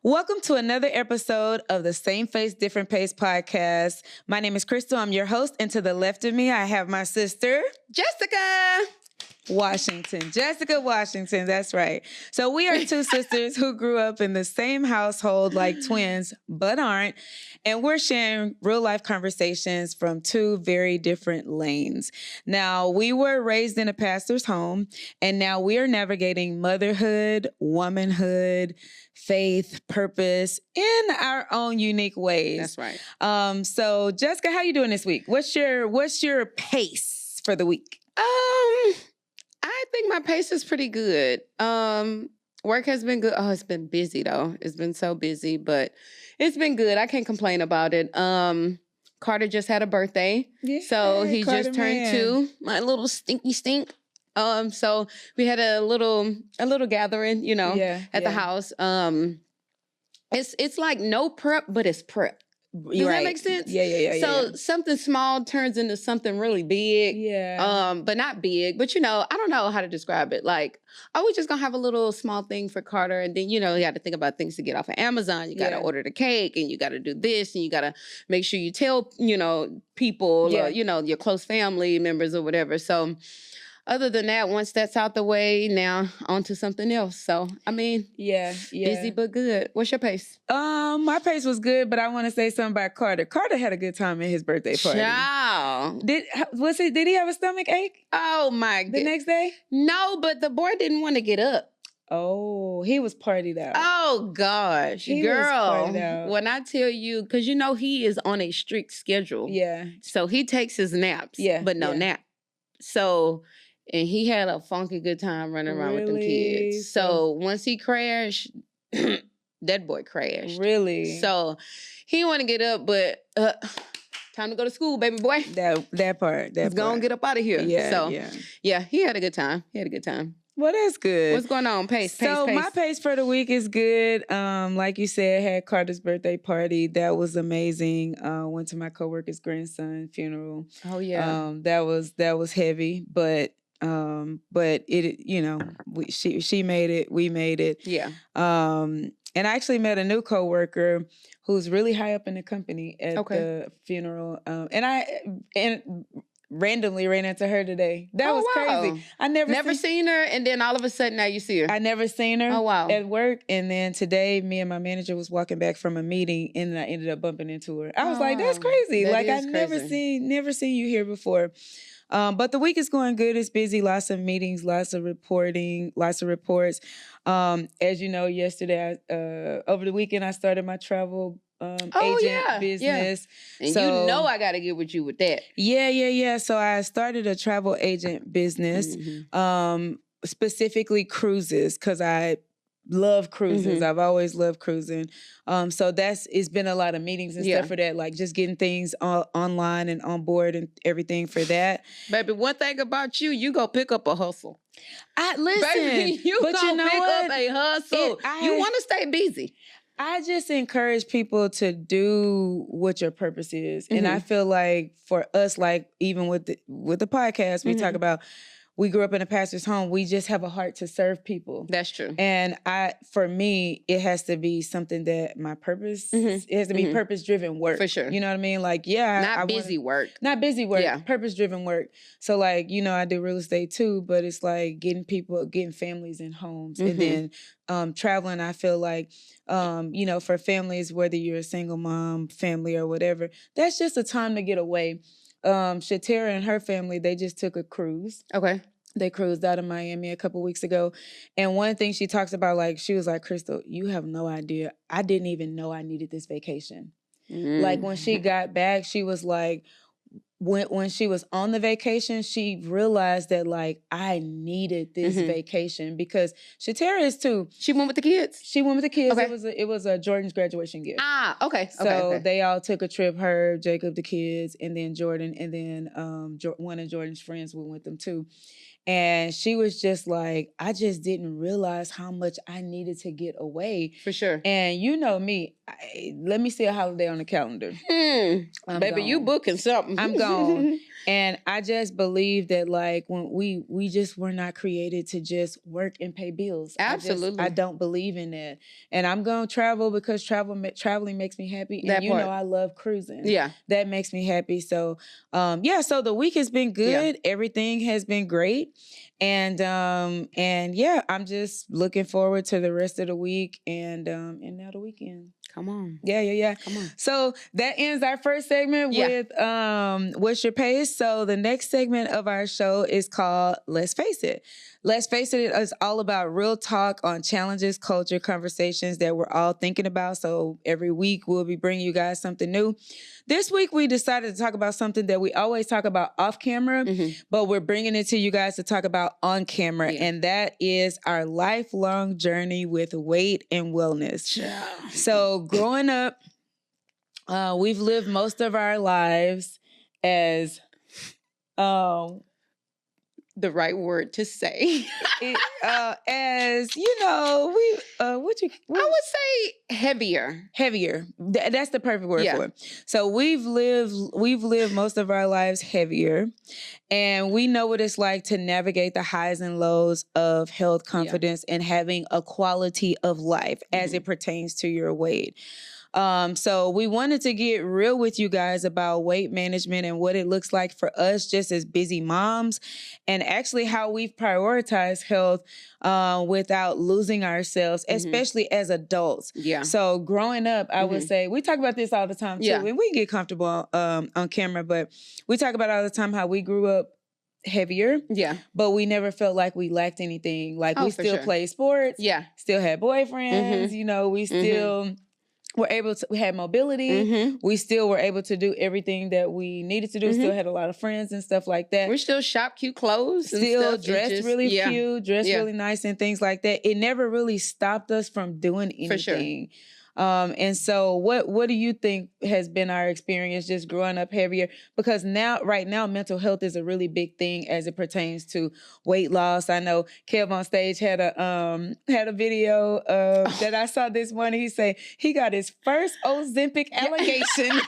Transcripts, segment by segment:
Welcome to another episode of the Same Face, Different Pace podcast. My name is Crystal. I'm your host. And to the left of me, I have my sister, Jessica Washington. Jessica Washington, that's right. So we are two sisters who grew up in the same household like twins, but aren't. And we're sharing real life conversations from two very different lanes. Now, we were raised in a pastor's home, and now we are navigating motherhood, womanhood, faith, purpose in our own unique ways. That's right. So Jessica, how you doing this week? What's your pace for the week? I think my pace is pretty good. Work has been good. Oh, it's been busy though. It's been so busy, but it's been good. I can't complain about it. Carter just had a birthday. Yeah, So he Carter just turned man. 2. My little stinky stink. So we had a little gathering, at the house. It's like no prep, but it's prep. Does that make sense? Yeah. So something small turns into something really big. Yeah. But not big. But I don't know how to describe it. Like, we just gonna have a little small thing for Carter, and then you got to think about things to get off of Amazon. You got to order the cake, and you got to do this, and you got to make sure you tell people, your close family members or whatever. So. Other than that, once that's out the way, now on to something else. So, Yeah. busy but good. What's your pace? My pace was good, but I want to say something about Carter. Carter had a good time at his birthday party. Ciao. Did he have a stomach ache Oh my the god. next day? No, but the boy didn't want to get up. Oh, he was partied out. Oh gosh, He was girl. partied out. When I tell you, because he is on a strict schedule. Yeah. So he takes his naps. Yeah, But no yeah. nap. So, and he had a funky good time running around with them Really? kids. So once he crashed, that boy crashed. Really? So he didn't want to get up, but time to go to school, baby boy. that part. Let's go and get up out of here. Yeah. So yeah. he had a good time. Well, that's good. What's going on? Pace. My pace for the week is good. Like you said, had Carter's birthday party. That was amazing. Went to my coworker's grandson funeral. Oh yeah. That was heavy, but it she made it, we made it. Yeah. And I actually met a new coworker who's really high up in the company at the funeral. And randomly ran into her today. That was crazy. I never seen her, and then all of a sudden now you see her. I never seen her. Oh wow. At work, and then today, me and my manager was walking back from a meeting, and I ended up bumping into her. I was like, "That's crazy! That like is I crazy. never seen you here before." But the week is going good. It's busy. Lots of meetings, lots of reporting, lots of reports. As you know, yesterday, over the weekend, I started my travel agent business. And so, I got to get with you with that. Yeah. So I started a travel agent business, specifically cruises, because I love cruises. I've always loved cruising. So it's been a lot of meetings and stuff for that, like just getting things online and on board and everything for that. Baby, one thing about you go pick up a hustle. Listen, Baby, you but go you know pick what? up a hustle. You want to stay busy. I just encourage people to do what your purpose is. And I feel like for us, like even with the podcast, we talk about, we grew up in a pastor's home. We just have a heart to serve people. That's true. And for me, it has to be something that my purpose, it has to be purpose-driven work. For sure. You know what I mean? Like, Not busy work. Not busy work, Yeah. purpose-driven work. So like, I do real estate too, but it's like getting families in homes. And then traveling, I feel like, for families, whether you're a single mom, family or whatever, that's just a time to get away. Shatera and her family, they just took a cruise. Okay. They cruised out of Miami a couple weeks ago. And one thing she talks about, like, she was like, Crystal, you have no idea. I didn't even know I needed this vacation. Like when she got back, she was like, when she was on the vacation, she realized that like I needed this vacation because Shatera is too. She went with the kids? She went with the kids. Okay. It was a Jordan's graduation gift. Okay. So they all took a trip, her, Jacob, the kids, and then Jordan, and then one of Jordan's friends went with them too. And she was just like, I just didn't realize how much I needed to get away. For sure. And you know me, let me see a holiday on the calendar. Baby, gone. you booking something. I'm gone. And I just believe that like when we just were not created to just work and pay bills. Absolutely. I don't believe in that. And I'm going to travel because traveling makes me happy. And you know I love cruising. Yeah. That makes me happy. So so the week has been good. Yeah. Everything has been great. And yeah, I'm just looking forward to the rest of the week and now the weekend. Come on. Yeah. Come on. So that ends our first segment with What's Your Pace? So the next segment of our show is called Let's Face It. Let's Face It is all about real talk on challenges, culture, conversations that we're all thinking about. So every week we'll be bringing you guys something new. This week we decided to talk about something that we always talk about off camera, but we're bringing it to you guys to talk about on camera. Yeah. And that is our lifelong journey with weight and wellness. Yeah. So growing up, we've lived most of our lives as the right word to say. As you know, I would say heavier. That's the perfect word for it. So we've lived most of our lives heavier, and we know what it's like to navigate the highs and lows of health, confidence, and having a quality of life as it pertains to your weight. So we wanted to get real with you guys about weight management and what it looks like for us just as busy moms, and actually how we've prioritized health without losing ourselves, especially as adults. Yeah. So growing up, I would say, we talk about this all the time too, and we get comfortable on camera, but we talk about all the time how we grew up heavier, but we never felt like we lacked anything. Like we still played sports, still had boyfriends, you know, we still... we had mobility. We still were able to do everything that we needed to do. Still had a lot of friends and stuff like that. We still shop cute clothes. Still dressed really cute, dressed really nice and things like that. It never really stopped us from doing anything. For sure. And so what do you think has been our experience just growing up heavier? Because right now, mental health is a really big thing as it pertains to weight loss. I know Kev on stage had a video that I saw this morning. He said he got his first Ozempic allegation.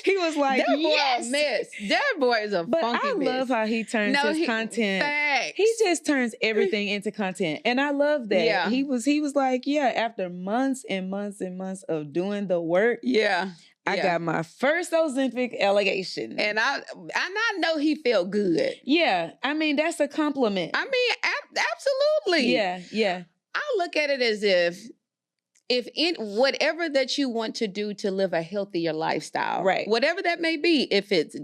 He was like, that boy a mess. That boy is a funky mess. I love how he turns his content. Facts. He just turns everything into content. And I love that. Yeah. He was like, after months and months and months of doing the work. I got my first Ozempic allegation. And I know he felt good. Yeah. I mean, that's a compliment. I mean, absolutely. Yeah. I look at it as if in whatever that you want to do to live a healthier lifestyle, right? Whatever that may be, if it's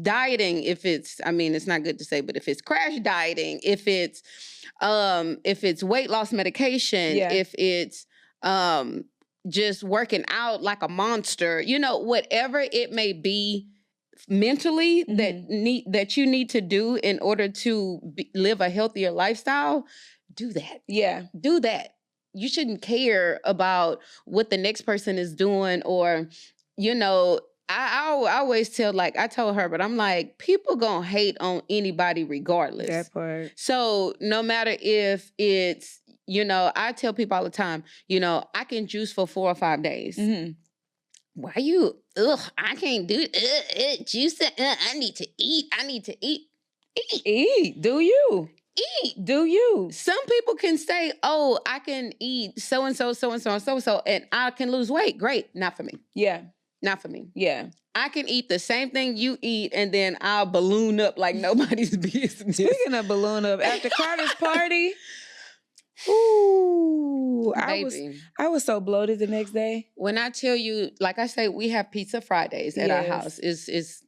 dieting, it's not good to say, but if it's crash dieting, if it's weight loss medication, if it's just working out like a monster, you know, whatever it may be mentally that you need to do in order to live a healthier lifestyle, do that. Yeah. Do that. You shouldn't care about what the next person is doing, or, you know, I always tell, like I told her, but I'm like, people gonna hate on anybody regardless. That part. So no matter if it's, you know, I tell people all the time, you know, I can juice for 4 or 5 days. Why you, I can't do it. Juice, I need to eat. Eat. Do you? Eat. Do you? Some people can say, oh, I can eat so-and-so, so-and-so, and so-and-so, and I can lose weight. Great. Not for me. Yeah. Not for me. Yeah. I can eat the same thing you eat, and then I'll balloon up like nobody's business. Speaking of balloon up, after Carter's party, ooh, I was so bloated the next day. When I tell you, like I say, we have pizza Fridays at our house.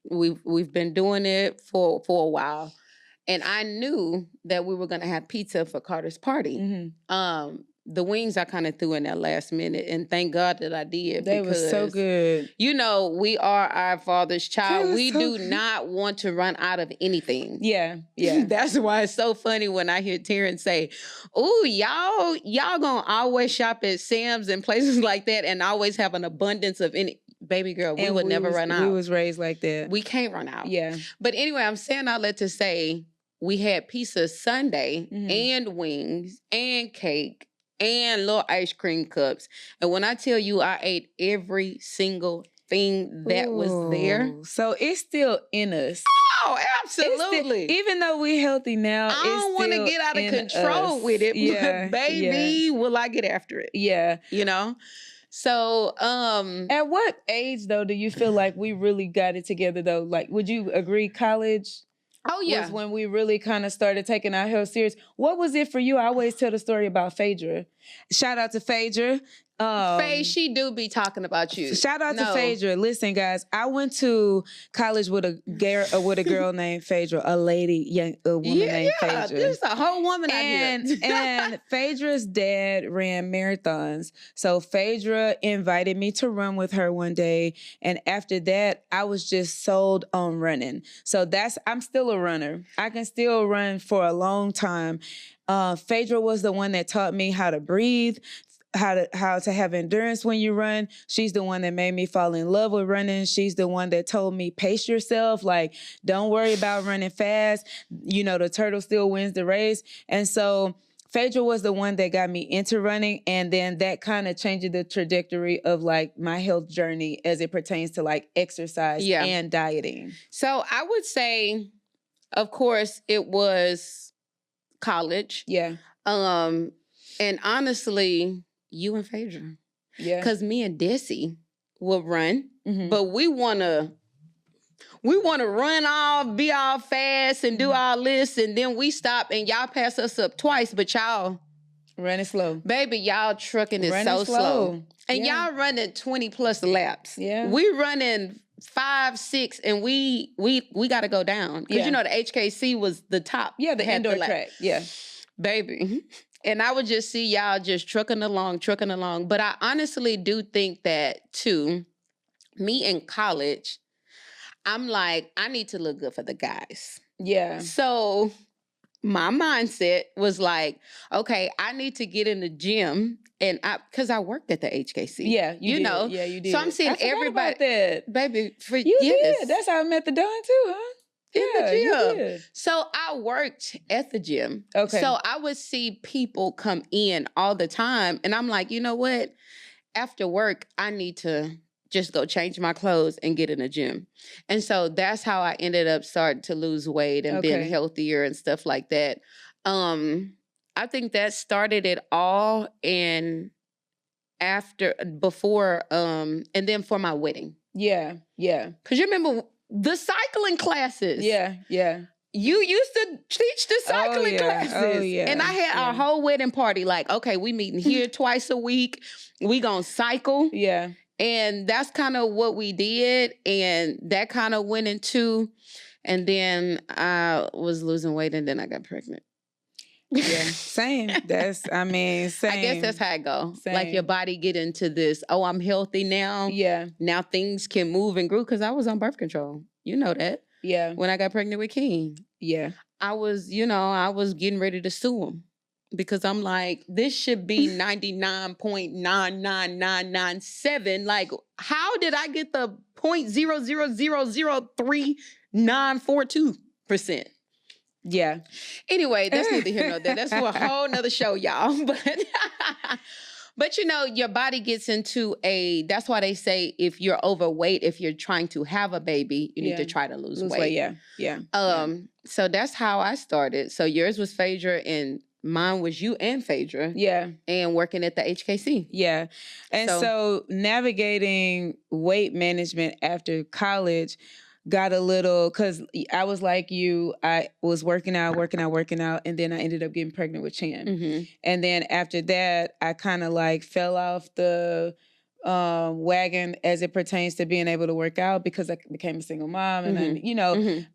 We've been doing it for a while. And I knew that we were going to have pizza for Carter's party. The wings I kind of threw in that last minute, and thank God that I did. They were so good. You know, we are our Father's child. We do not want to run out of anything. Yeah. That's why it's so funny when I hear Terrence say, "Ooh, y'all gonna always shop at Sam's and places like that, and always have an abundance of any." Baby girl, we would never run out. We was raised like that. We can't run out. Yeah. But anyway, I'm saying all that to say, we had pizza Sunday and wings and cake and little ice cream cups. And when I tell you I ate every single thing that was there. So it's still in us. Oh, absolutely. Still, even though we're healthy now, I don't want to get out of control with it, but baby, will I get after it? Yeah. You know? So, at what age though do you feel like we really got it together though? Like, would you agree college? Oh yeah, was when we really kind of started taking our health serious. What was it for you? I always tell the story about Phaedra. Shout out to Phaedra. Faye, she do be talking about you. Shout out to Phaedra. Listen, guys, I went to college with a girl named Phaedra, a woman named Phaedra. There's a whole woman out here. And Phaedra's dad ran marathons. So Phaedra invited me to run with her one day. And after that, I was just sold on running. So I'm still a runner. I can still run for a long time. Phaedra was the one that taught me how to breathe, how to have endurance when you run. She's the one that made me fall in love with running. She's the one that told me, pace yourself. Like, don't worry about running fast. You know, the turtle still wins the race. And so Phaedra was the one that got me into running. And then that kind of changed the trajectory of like my health journey as it pertains to like exercise and dieting. So I would say, of course, it was college. Yeah. And honestly, you and Phaedra. Yeah. Because me and Desi will run, but we wanna run be all fast and do all this, and then we stop and y'all pass us up twice, but y'all running slow. Baby, y'all trucking is so slow. And y'all running 20 plus laps. Yeah. We running 5, 6, and we gotta go down. Because you know the HKC was the top. Yeah, the indoor track. Yeah. Baby. And I would just see y'all just trucking along. But I honestly do think that, too, me in college, I'm like, I need to look good for the guys. Yeah. So my mindset was like, okay, I need to get in the gym. And because I worked at the HKC. Yeah, you did. know. Yeah, you did. So I'm seeing everybody. About that. Baby, you did. That's how I met the Don, too, huh? In the gym. So I worked at the gym. Okay. So I would see people come in all the time. And I'm like, you know what? After work, I need to just go change my clothes and get in the gym. And so that's how I ended up starting to lose weight and being healthier and stuff like that. I think that started it all before, and then for my wedding. Yeah, yeah. Because you remember the cycling classes. Yeah, yeah. You used to teach the cycling classes. Oh, yeah. And I had our whole wedding party. Like, okay, we meeting here twice a week. We gonna cycle. Yeah. And that's kind of what we did. And that kind of went into, and then I was losing weight and then I got pregnant. Yeah, same. Same. I guess that's how it go. Same. Like your body get into this, oh, I'm healthy now. Yeah. Now things can move and grow because I was on birth control. You know that. Yeah. When I got pregnant with King. Yeah. I was getting ready to sue him because I'm like, this should be 99.99997. Like, how did I get the 0.0003942%? Yeah. Anyway, that's neither here nor there. That's for a whole nother show, y'all. But you know, your body gets into that's why they say if you're overweight, if you're trying to have a baby, you need to try to lose weight. Yeah. Yeah. So that's how I started. So yours was Phaedra and mine was you and Phaedra. Yeah. And working at the HKC. Yeah. And so navigating weight management after college got a little, because I was like you, I was working out, and then I ended up getting pregnant with Chan. Mm-hmm. And then after that, I kind of like fell off the wagon as it pertains to being able to work out because I became a single mom, and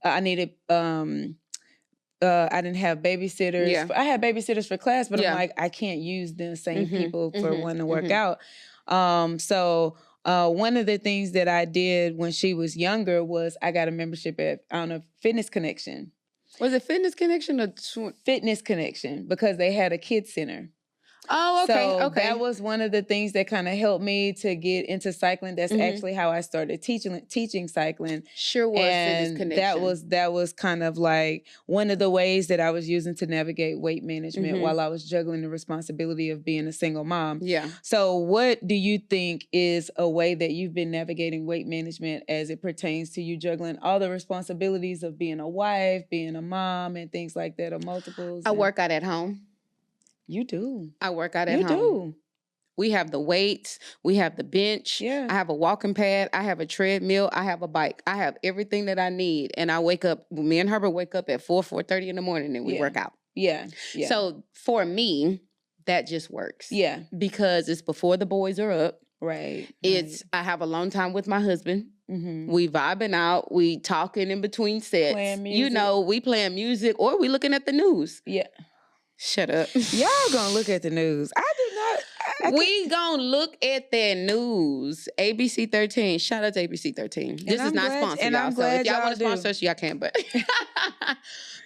I needed, I didn't have babysitters. Yeah. I had babysitters for class, but I'm like, I can't use the same people for one to work out. So one of the things that I did when she was younger was I got a membership at, Fitness Connection. Was it Fitness Connection or Fitness Connection, because they had a kids center. Oh, okay, So okay. that was one of the things that kind of helped me to get into cycling. That's actually how I started teaching cycling. Sure was through this And connection. that was kind of like one of the ways that I was using to navigate weight management while I was juggling the responsibility of being a single mom. Yeah. So what do you think is a way that you've been navigating weight management as it pertains to you juggling all the responsibilities of being a wife, being a mom, and things like that, or multiples? I work out at home. You do. I work out at home. You do. We have the weights. We have the bench. Yeah. I have a walking pad. I have a treadmill. I have a bike. I have everything that I need. And I wake up, me and Herbert wake up at 4:30 in the morning and we work out. Yeah. So for me, that just works. Yeah. Because it's before the boys are up. Right. I have a long time with my husband. Mm-hmm. We vibing out. We talking in between sets. Playing music. You know, we playing music or we looking at the news. Yeah. Shut up. Y'all gonna look at the news. I do not. We gonna look at that news. ABC 13. Shout out to ABC 13. This is not sponsored, y'all. So if y'all want to sponsor us, y'all can. But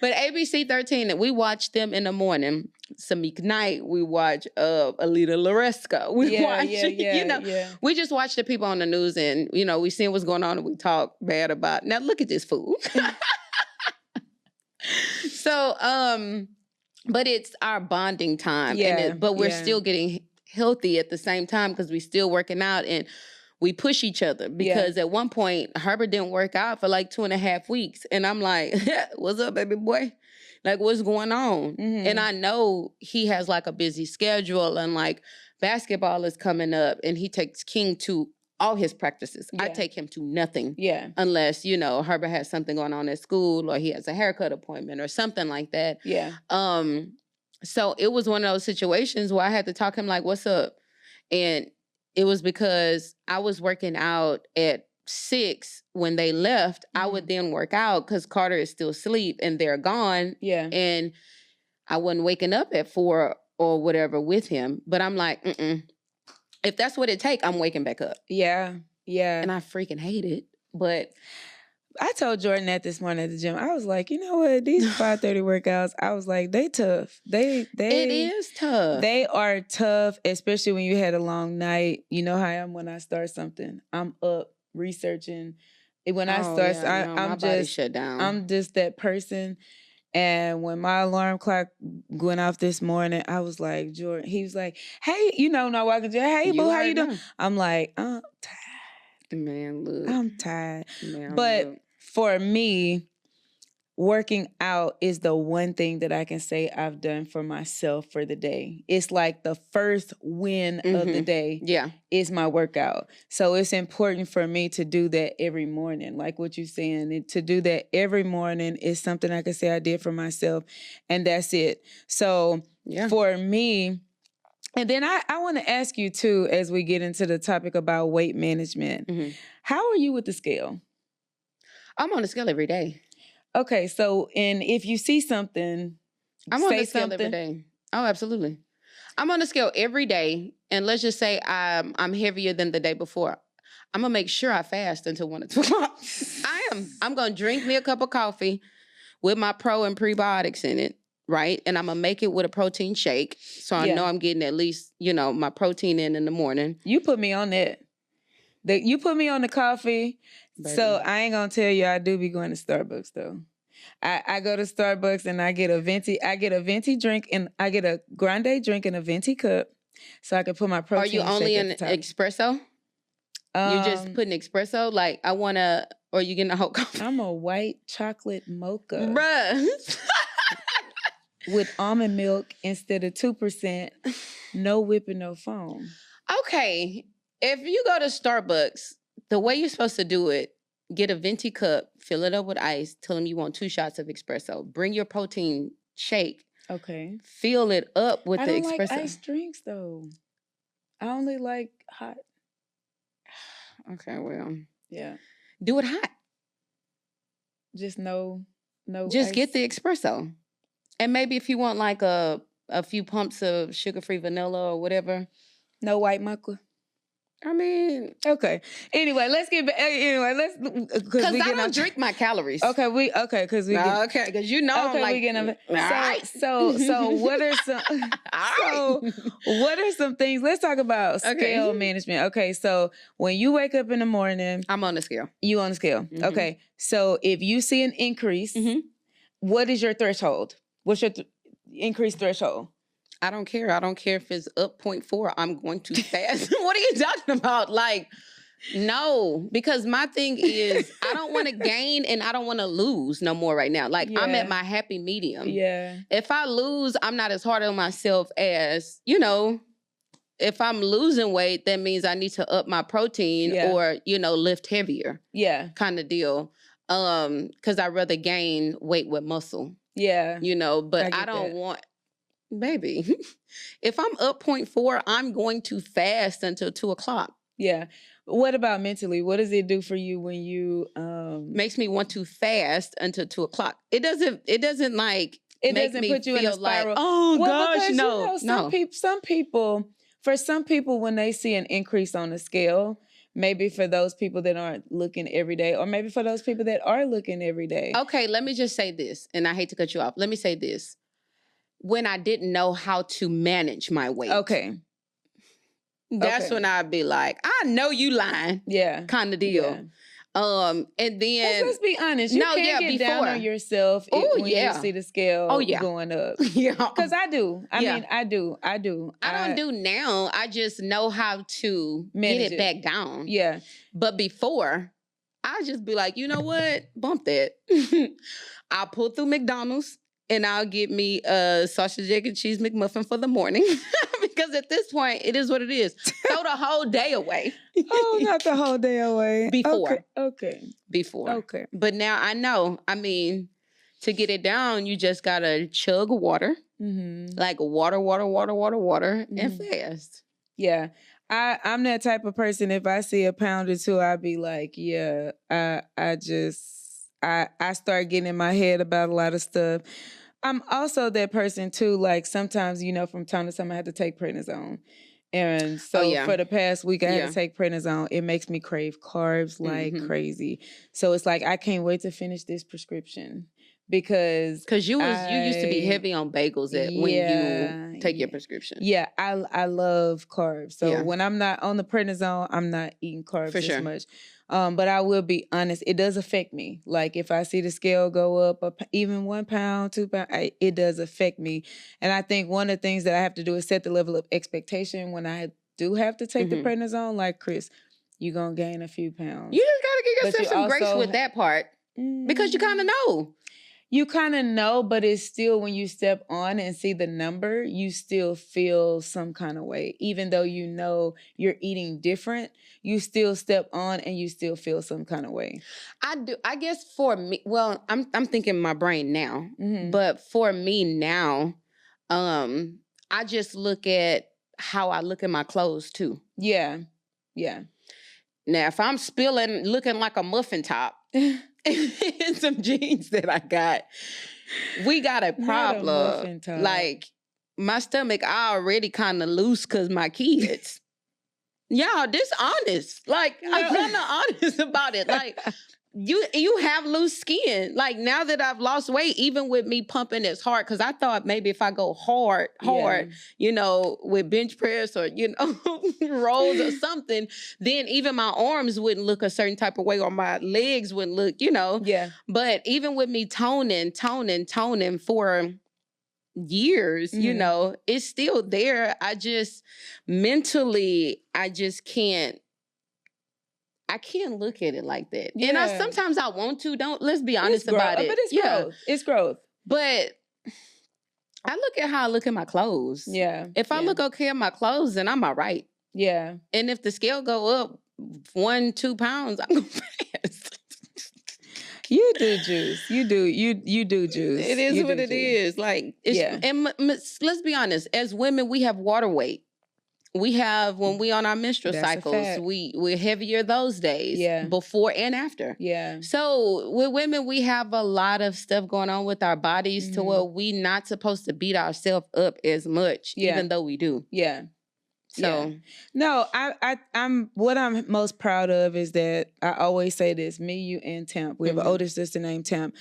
ABC 13, that we watch them in the morning. Samik Knight. We watch Alita Loresca. We watch, you know, we just watch the people on the news, and you know, we see what's going on, and we talk bad about. Now look at this fool. So, but it's our bonding time. But we're still getting healthy at the same time because we're still working out and we push each other. Because at one point, Herbert didn't work out for like 2.5 weeks. And I'm like, what's up, baby boy? Like, what's going on? Mm-hmm. And I know he has like a busy schedule and like basketball is coming up and he takes King to all his practices. I take him to nothing. Yeah. Unless, you know, Herbert has something going on at school or he has a haircut appointment or something like that. Yeah. So it was one of those situations where I had to talk him like, what's up? And it was because I was working out at 6 when they left. I would then work out because Carter is still asleep and they're gone. Yeah. And I wasn't waking up at 4 or whatever with him. But I'm like, if that's what it takes, I'm waking back up. Yeah. Yeah. And I freaking hate it. But I told Jordan that this morning at the gym. I was like, you know what? These 5:30 workouts, I was like, they tough. It is tough. They are tough, especially when you had a long night. You know how I am when I start something. I'm up researching. When I start, I'm just shut down. I'm just that person. And when my alarm clock went off this morning, I was like, Jordan, he was like, hey, you know, not walking, hey, boo, how you doing? I'm like, I'm tired. Man, look. I'm tired. Man, but look. For me, working out is the one thing that I can say I've done for myself for the day. It's like the first win of the day is my workout. So it's important for me to do that every morning. Like what you're saying, to do that every morning is something I can say I did for myself, and that's it. So for me, and then I want to ask you too, as we get into the topic about weight management, how are you with the scale? I'm on the scale every day. Okay, so and if you see something, I'm on the scale every day. Oh, absolutely. I'm on the scale every day, and let's just say I'm heavier than the day before. I'm gonna make sure I fast until 1 or 2 o'clock. I am. I'm gonna drink me a cup of coffee with my pro and prebiotics in it, right? And I'm gonna make it with a protein shake, so I know I'm getting at least, you know, my protein in the morning. You put me on that. You put me on the coffee. Baby. So I ain't gonna tell you I do be going to Starbucks though. I go to Starbucks and I get a venti drink and I get a grande drink in a venti cup so I can put my protein. Are you only in espresso? You just putting espresso? Like I wanna, or you getting a whole coffee? I'm a white chocolate mocha. Bruh. With almond milk instead of 2%, no whipping, no foam. Okay. If you go to Starbucks, the way you're supposed to do it, get a venti cup, fill it up with ice, tell them you want 2 shots of espresso. Bring your protein shake. Okay. Fill it up with the espresso. I don't like iced drinks though. I only like hot. Okay, well. Yeah. Do it hot. Just no Just ice. get the espresso. And maybe if you want like a few pumps of sugar-free vanilla or whatever. No white mocha. I mean, Okay. Anyway, let's get back. Anyway, let's because I don't drink my calories. Okay, because we get. Okay, because you know Okay, I'm like, we get them. all right. So what are some? All right. What are some things? Let's talk about scale management. Okay, so when you wake up in the morning, I'm on the scale. You on the scale. Mm-hmm. Okay, so if you see an increase, what is your threshold? What's your increase threshold? I don't care. I don't care if it's up 0.4. I'm going to fast. What are you talking about? Like, no, because my thing is I don't want to gain and I don't want to lose no more right now. Like, I'm at my happy medium. Yeah. If I lose, I'm not as hard on myself as, you know, if I'm losing weight, that means I need to up my protein or, you know, lift heavier. Yeah. Kind of deal. Because I'd rather gain weight with muscle. Yeah. You know, but I don't want... Baby, if I'm up 0.4, I'm going to fast until 2 o'clock. Yeah. What about mentally? What does it do for you when you makes me want to fast until 2 o'clock? It doesn't like it doesn't put you in a spiral. Like, oh gosh, because, no. You know, some people, when they see an increase on the scale, maybe for those people that aren't looking every day, or maybe for those people that are looking every day. Okay, let me just say this, and I hate to cut you off. Let me say this. When I didn't know how to manage my weight. Okay. That's when I'd be like, I know you lying. Yeah. Kind of deal. Yeah. And then... Let's be honest. You can't get down on yourself when you see the scale going up. Yeah. Because I do. I mean, I do. I don't do now. I just know how to get it back down. Yeah. But before, I just be like, you know what? Bump that. I'll pull through McDonald's. And I'll get me a sausage, egg, and cheese McMuffin for the morning. Because at this point, it is what it is. Throw the whole day away. Oh, not the whole day away. Before. Okay. Before. Okay. But now I know. I mean, to get it down, you just got to chug water. Mm-hmm. Like water, and fast. Yeah. I'm that type of person. If I see a pound or two, I'd be like, yeah, I start getting in my head about a lot of stuff. I'm also that person too, like sometimes, you know, from time to time I have to take prednisone. And so for the past week I had to take prednisone. It makes me crave carbs like crazy. So it's like I can't wait to finish this prescription because you used to be heavy on bagels when you take your prescription. Yeah, I love carbs. So when I'm not on the prednisone, I'm not eating carbs as much. But I will be honest, it does affect me. Like if I see the scale go up even 1 pound, 2 pounds, it does affect me. And I think one of the things that I have to do is set the level of expectation when I do have to take the prednisone. Like, Chris, you're going to gain a few pounds. You just got to give yourself some grace with that part because you kind of know. You kind of know, but it's still when you step on and see the number, you still feel some kind of way. Even though you know you're eating different, you still step on and you still feel some kind of way. I do. I guess for me, well, I'm thinking my brain now, but for me now, I just look at how I look at my clothes too. Yeah. Yeah. Now, if I'm looking like a muffin top, and some jeans that I got, we got a problem. Like my stomach already kind of loose because my kids. Y'all, this honest. Like I'm kind of honest about it. Like you have loose skin. Like now that I've lost weight, even with me pumping as hard, because I thought maybe if I go hard, you know, with bench press or, you know, rolls or something, then even my arms wouldn't look a certain type of way or my legs wouldn't look, you know. Yeah. But even with me toning for years, you know, it's still there. I just mentally, I can't look at it like that. Yeah. And sometimes I want to. Let's be honest about it. But it's growth. It's growth. But I look at how I look at my clothes. Yeah. If I look okay at my clothes, then I'm all right. Yeah. And if the scale go up 1-2 pounds, I'm going to fast. You do juice. You do juice. It is what it is. Like, and let's be honest. As women, we have water weight. We have, when we on our menstrual cycles, we're heavier those days, before and after. Yeah. So with women, we have a lot of stuff going on with our bodies to where we not supposed to beat ourselves up as much, even though we do. Yeah. So no, I'm what I'm most proud of is that I always say this, me, you, and Temp. We have an older sister named Temp.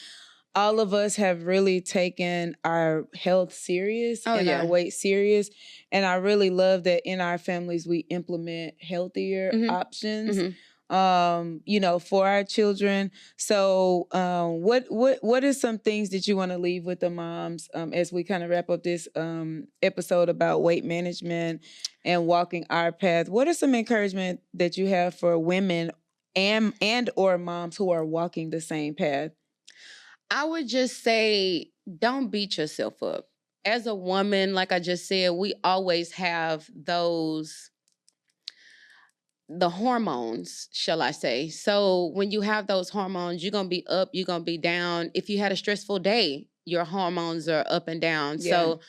All of us have really taken our health serious and our weight serious. And I really love that in our families we implement healthier options. For our children. So what are some things that you want to leave with the moms as we kind of wrap up this episode about weight management and walking our path? What are some encouragement that you have for women and or moms who are walking the same path? I would just say, don't beat yourself up. As a woman, like I just said, we always have the hormones, shall I say. So when you have those hormones, you're going to be up, you're going to be down. If you had a stressful day, your hormones are up and down. Yeah. So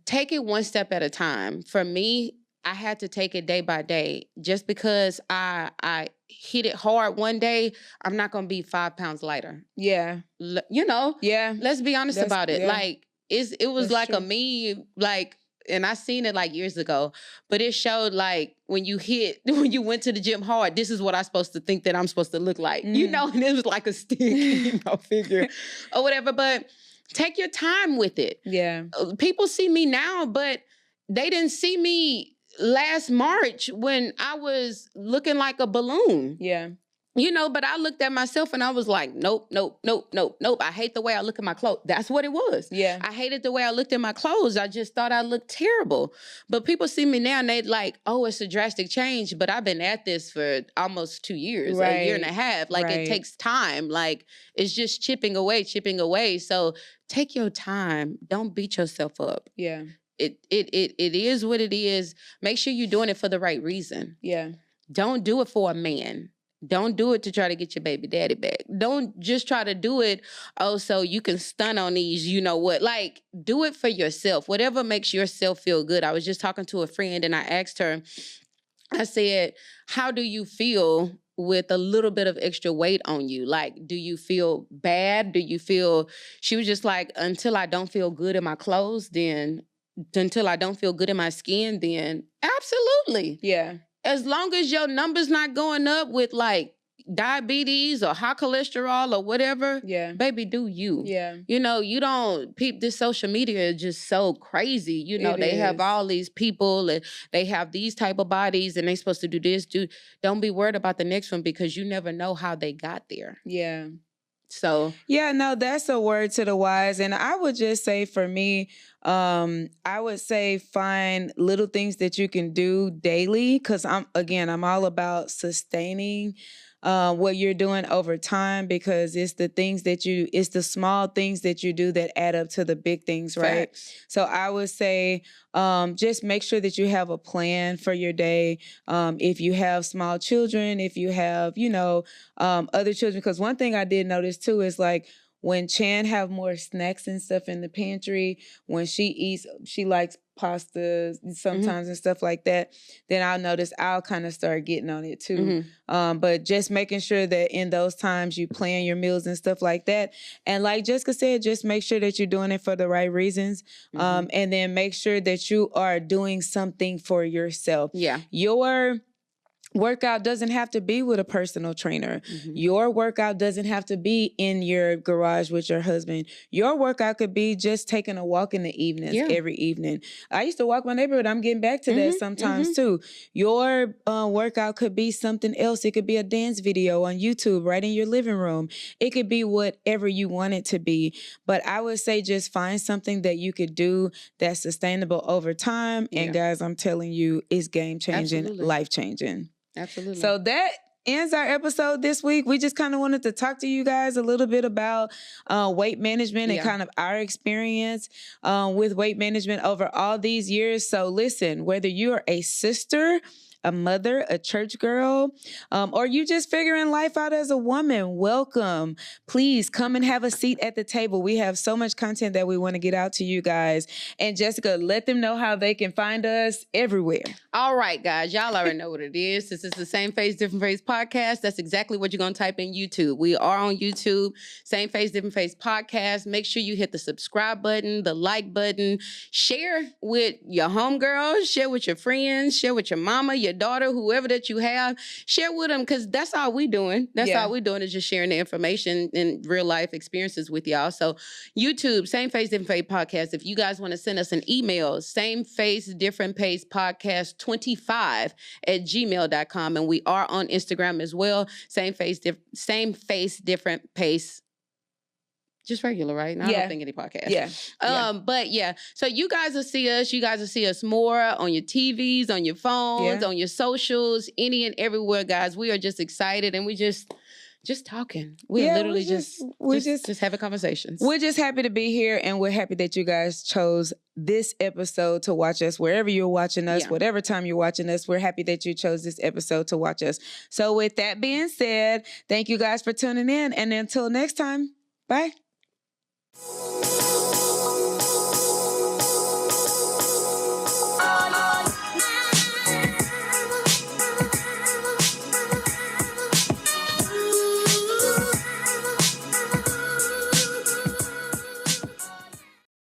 take it one step at a time. For me, I had to take it day by day. Just because I hit it hard one day, I'm not going to be 5 pounds lighter. Yeah. Yeah. Let's be honest about it. Yeah. Like, it was That's like true. A meme, like, and I seen it like years ago, but it showed like when you went to the gym hard, this is what I'm supposed to think that I'm supposed to look like, and it was like a stick, figure or whatever. But take your time with it. Yeah. People see me now, but they didn't see me last March when I was looking like a balloon. Yeah. But I looked at myself and I was like, nope. I hate the way I look at my clothes. That's what it was. Yeah. I hated the way I looked at my clothes. I just thought I looked terrible. But people see me now and they like, oh, it's a drastic change. But I've been at this for almost 2 years, a year and a half. Like it takes time. Like it's just chipping away. So take your time. Don't beat yourself up. Yeah. It is what it is. Make sure you're doing it for the right reason. Yeah. Don't do it for a man. Don't do it to try to get your baby daddy back. Don't just try to do it, so you can stun on these, Like, do it for yourself. Whatever makes yourself feel good. I was just talking to a friend and I asked her, I said, how do you feel with a little bit of extra weight on you? Like, do you feel bad? She was just like, until I don't feel good in my clothes, until I don't feel good in my skin, then absolutely. Yeah. As long as your number's not going up with like diabetes or high cholesterol or whatever, baby, do you. Yeah. You don't, this social media is just so crazy. They have all these people and they have these type of bodies and they supposed to do this. Don't be worried about the next one because you never know how they got there. Yeah. So yeah, no, that's a word to the wise. And I would just say for me, I would say find little things that you can do daily because I'm all about sustaining what you're doing over time because it's the small things that you do that add up to the big things, right? Facts. So I would say just make sure that you have a plan for your day. If you have small children, if you have, other children, because one thing I did notice too is like, when Chan have more snacks and stuff in the pantry, when she eats, she likes pasta sometimes and stuff like that, then I'll notice I'll kind of start getting on it too. But just making sure that in those times you plan your meals and stuff like that. And like Jessica said, just make sure that you're doing it for the right reasons. And then make sure that you are doing something for yourself. Yeah. Your workout doesn't have to be with a personal trainer. Your workout doesn't have to be in your garage with your husband. Your workout could be just taking a walk in the evenings every evening. I used to walk my neighborhood. I'm getting back to that sometimes too. Your workout could be something else. It could be a dance video on YouTube right in your living room. It could be whatever you want it to be. But I would say just find something that you could do that's sustainable over time. And guys, I'm telling you, it's game-changing, life-changing. Absolutely. So that ends our episode this week. We just kind of wanted to talk to you guys a little bit about weight management and kind of our experience with weight management over all these years. So listen, whether you're a sister, a mother, a church girl, or you just figuring life out as a woman, welcome. Please come and have a seat at the table. We have so much content that we want to get out to you guys. And Jessica, let them know how they can find us everywhere. All right, guys. Y'all already know what it is. This is the Same Face, Different Face podcast. That's exactly what you're going to type in YouTube. We are on YouTube, Same Face, Different Face podcast. Make sure you hit the subscribe button, the like button. Share with your homegirls. Share with your friends. Share with your mama, your daughter, whoever that you have. Share with them because that's all we doing. That's all we doing is just sharing the information and real life experiences with y'all. So YouTube, Same Face, Different Face podcast. If you guys want to send us an email, Same Face, Different Face podcast 25 at gmail.com. And we are on Instagram as well. Same face, different pace. Just regular, right? I don't think any podcast. Yeah. But yeah, so you guys will see us. You guys will see us more on your TVs, on your phones, on your socials, any and everywhere, guys. We are just excited and we just talking. We're literally just having conversations. We're just happy to be here, and we're happy that you guys chose this episode to watch us wherever you're watching us, whatever time you're watching us. We're happy that you chose this episode to watch us. So with that being said, thank you guys for tuning in, and until next time, bye.